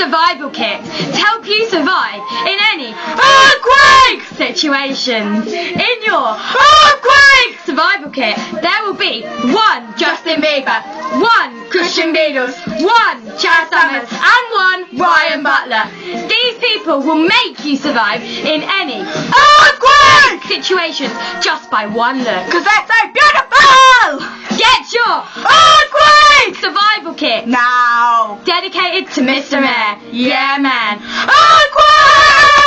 survival kit to help you survive in any earthquake situations. In your earthquake survival kit, there will be 1 Justin Bieber, 1 Christian Beadles, 1 Chad Summers, and 1 Ryan Butler. These people will make you survive in any earthquake situations just by one look. Because they're so beautiful! Get your earthquake survival kit Now! dedicated to Mr Mair. Yeah, man. Earthquake!